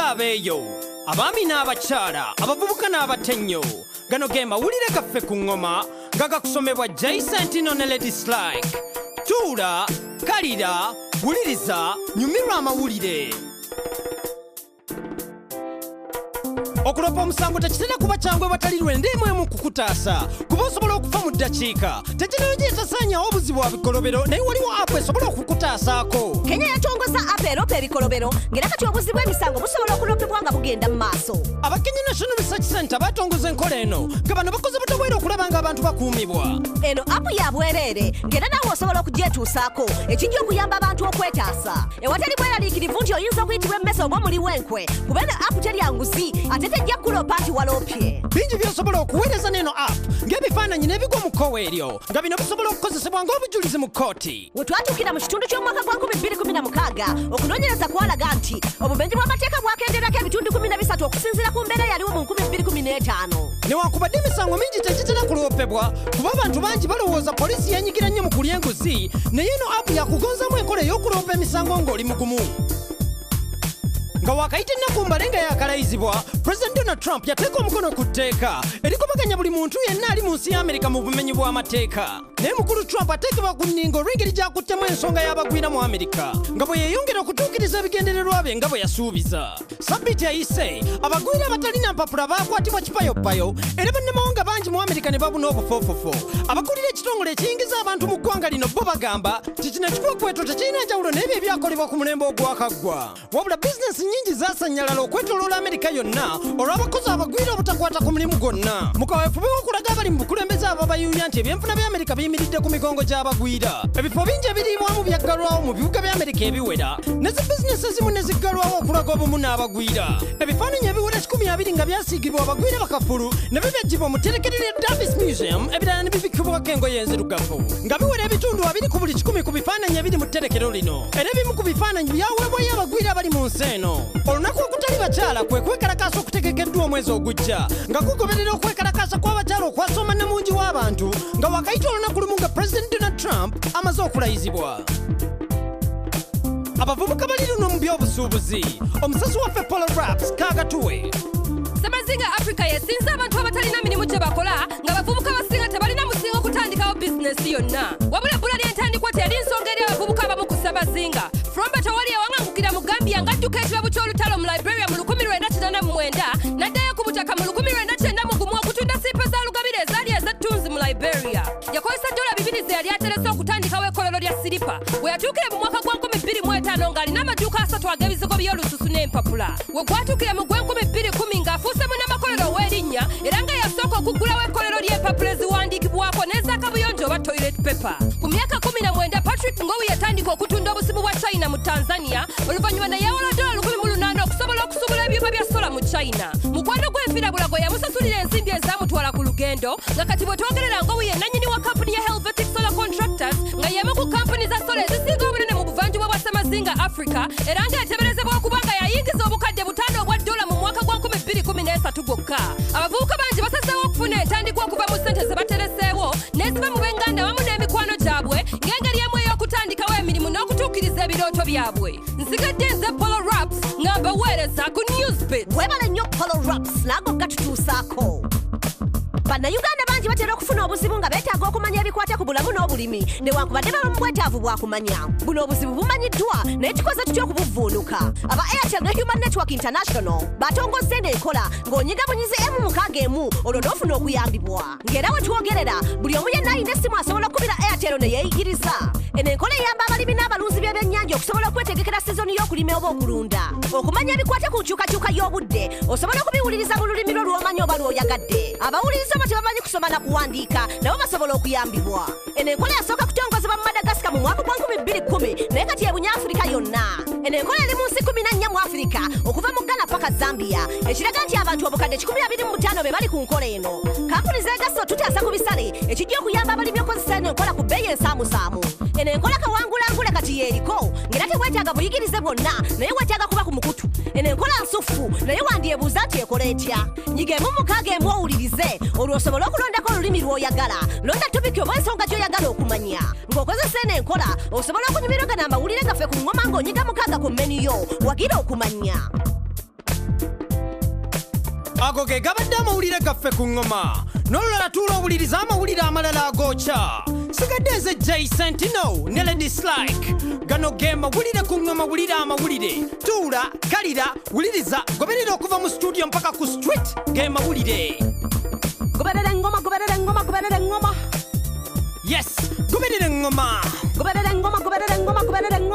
abeeyo abaami n'abakyala abavubuka n'abatennyo gano ge mawulire gaffe ku ngoma nga gakusomebwa Jason ne Lady Slike. Tuula, kalira, wuliriza, nyumirwa amawulire. Okulopa omusango tekitera kuba kyangu watali lwendemu emu kukutaasa kuba osobola okufa mu ddakiika. Tekinologiya etasaanyawo obuzibu bwa bikolobero naye waliwo apu esobola okukutaasaako. Kenya yatongoza apu eropa ebikolobero ng'era kati obuzibu bw'emisango busobola okulopebwa nga bugenda mu maaso. Abakenya National Research Center batongoza enkola eno nga bano bakoze butobwera okulaba ng'abantu bakuumibwa. Eno apu ya bwereere ng'era naawe osobola okugyetuusaako ekijja okuyamba abantu okwetaasa. Ewatali bweraliikirivu nti oyinza okuyitibwa emmese oba omuliwo enkwe kuba eno apu terya nguzi ate tejja kulopa nti walopye. Bingi by'osobola okuweereza n'eno apu ng'ebifaananyi n'ebigwa mu kkowe eryo nga bino bisobola okukozesebwa ng'obujulizi mu kkooti. We twatuukira mu kitundu ky'omwaka gwa 2016 okunoonyereza kwalaga nti obumenyi bw'amateeka bwakenderako ebitundu 13 okusinziira ku mbeera yaliwo mu 2015. Newankubadde emisango mingi tegitera kulopebwa kuba abantu bangi balowooza poliisi yenyigira nnyo mu kulya enguzi naye eno apu yakugonzamu enkola ey'okulopa emisango ng'oli mugumu. Nga wakayita ennaku mbale nga yakalayizibwa, President Donald Trump yateeka omukono ku tteeka erikobaganya buli muntu yenna ali mu nsi y'Amerika mu bumenyi bw'amateeka. Naye mukulu Trump ateekebwa ku nningo olw'engeri gy'akuttemu ensonga y'abagwira mu Amerika nga bwe yeeyongera okutuukiriza ebigendererwa bye nga bwe yasuubiza. Sabbiiti eyise abagwira abatalina mpapula baakwatibwa kipayopayo era bannamawanga bangi mu Amerika ne babuna obufoofofo. Abakulira ekitongole ekiyingiza abantu mu ggwanga lino bo bagamba ti kino ekikwekweto tekirina njawulo n'ebyo ebyakolebwa ku mulembe ogwakaggwa. Wabula bizinesi nyingi zaasanyalala okwetooloola Amerika yonna olw'abakozi abagwira obutakwata ku mulimu gwonna. Mu kaweefube w'okulaga abali mu bukulembeze ababayuunya nti ebyenfuna by'Amerika biyimiridde ku migongo gy'abagwira. Ebifo bingi ebiriibwamu byaggalwawo mu bibuga by'Amerika ebiwera ne zi bizinesi ezimu ne ziggalwawo okulaga obumu n'abagwira. Ebifaananyi ebiwera 120 nga byasiigibwa abagwira bakafulu ne bibyajjibwa mu tterekerero Davis Museum ebirala ne bibikibwako engoye enzirugavu nga biwera ebitundu 2 ku buli 100 ku bifaananyi ebiri mu tterekero lino. Era ebimu ku bifaananyi byaweebwayo abagwira abali mu nsi eno. Olunaku okutali bakyala kwe kwekalakaasa okutegekeddwa omwezi ogujja nga kugoberera okwekalakaasa kw'abakyala okwasoma namungi w'abantu nga wakayita olunaku lumu nga President Donald Trump amaze okulayizibwa. Abavubuka bali luno mu by'obusuubuzi. Omusasi waffe Paul Raps kaagatuwe. Ssemazinga Africa yesinza abantu abatalina mirimu gye bakola nga bavubuka basinga tebalina musingo okutandikawo bizinesi yonna. Wabula ebbula ly'entandikwa teyali nsonga eri abavubuka abamu ku Ssemazinga. Fromba tewali yawangangukira mu Gambia ng'adduka ekilabu ky'olutalo mu Liberia mu 1989 n'addayo ku butaka mu 1991 okutunda siipa za lugabire ezaali ez'ettunzi mu Liberia. Yakozesa $200 ze yali aterese okutandikawo ekkolero lya siripa. We yatuukire mu mwaka gwa 2015 ng'alina amaduuka 3 ag'ebizigo by'olususu n'empapula. We gwatuukire mu gwe 2010 ng'afuuse munnamakolero ow'erinnya era nga yasooka okuggulawo ekkolero ly'empapula eziwandiikibwako n'ez'akabuyonjo oba toilet paper. Ku myaka 19 Patrick Ngowi yatandika okutunda obusimu bwa China mu Tanzania oluvannyuma ne yeewola $1,800 okusobola okusubula ebyuma bya sola mu China. Mukwano gw'enfirabulago yamusasulira ensimbi ezamutwala ku lugendo nga kati bwe twogerera Ngowi ye nannyini wa kampuni ya Helvetic Solar Contractors nga y'emu ku kampuni za sola ezisinga obunene mu buvanjuba bwa Ssemazinga Africa era nga yateberezebwa okuba nga yayingiza obukadde $5 obwa dola mu mwaka gwa 2013 gwokka. Abavubuka bangi basazeewo okufuna entandikwa okuva mu ssente ze batereseewo n'eziva mu b'enganda wamu n'emikwano gyabwe ng'engeri emu ey'okutandikawo emirimu n'okutuukiriza ebirooto byabwe. Nsigadde nze Paul Raps nga mbaweereza ku Newsbit. Weebale nnyo Paul Raps naago gatutuusaako. Bannayuganda bangi batera okufuna obuzibu nga beetaaga okumanya ebikwata ku bulamu n'obulimi newankubadde baba mu bwetaavu bwa kumanya. Buno obuzibu bumanyiddwa naye kikoze tutya okubuvuunuka. Aba Airtel ne Human Network International batongozza eno enkola ng'onyiga bunyize M61 olwo n'ofuna okuyambibwa. Ng'era we twogerera buli omu yenna alina essimu asobola okubira Airtel ne yeeyigiriza. Eno enkola eyamba abalimi n'abalunzi b'ebyennyanja okusobola okwetegekera sizoni y'okulima oba okulunda. Okumanya ebikwata ku nkyukakyuka y'obudde osobola okubiwuliriza mu lulimi lwo lw'omanyi oba lw'oyagadde. Abawuliriza bati bamanyi kusoma na kuwandiika nabo basobola okuyambibwa. Eno enkola yasooka kutongozebwa mu Madagascar mu mwaka gwa 2010 naye kati ebunya Afirika yonna. Eno enkola eri mu nsi 14 mu Afirika okuva mu Ghana paka Zambia ekiraga nti abantu obukadde 25 be bali ku nkola eno. Kampuni zeegasse otutaasa ku bisale ekijja okuyamba abalimi okozesa eno enkola ku bbeeyi ensaamusaamu. Eno enkola kawangulangule kati yeeriko ng'era teweetaaga buyigirize bwonna naye weetaaga kuba ku mukutu. Eno enkola nsufu naye wandyebuuza nti ekola etya. Nyiga emu mukaaga emu owulirize olwo osobole okulondako olulimi lw'oyagala. Londa topiki oba ensonga gy'oyagala okumanya. Ng'okozesa eno enkola osobola okunyumirwa gana amawulire gaffe ku ngoma ng'onyiga mukaaga ku menu yo wagira okumanya. ago ge gabadde amawulire gaffe ku ŋŋoma n'olulala tuula owuliriza amawulire amalala agokya sigadde nze Jay Sentino ne Lady Slike gano ge mawulire ku ŋŋoma wulira amawulire tuula kalira wuliriza goberera okuva mu studio mpaka ku street ge mawulire goberera engoma goberera engoma goberera engoma yes goberera engoma goberera engoma goberera engoma goberera engoma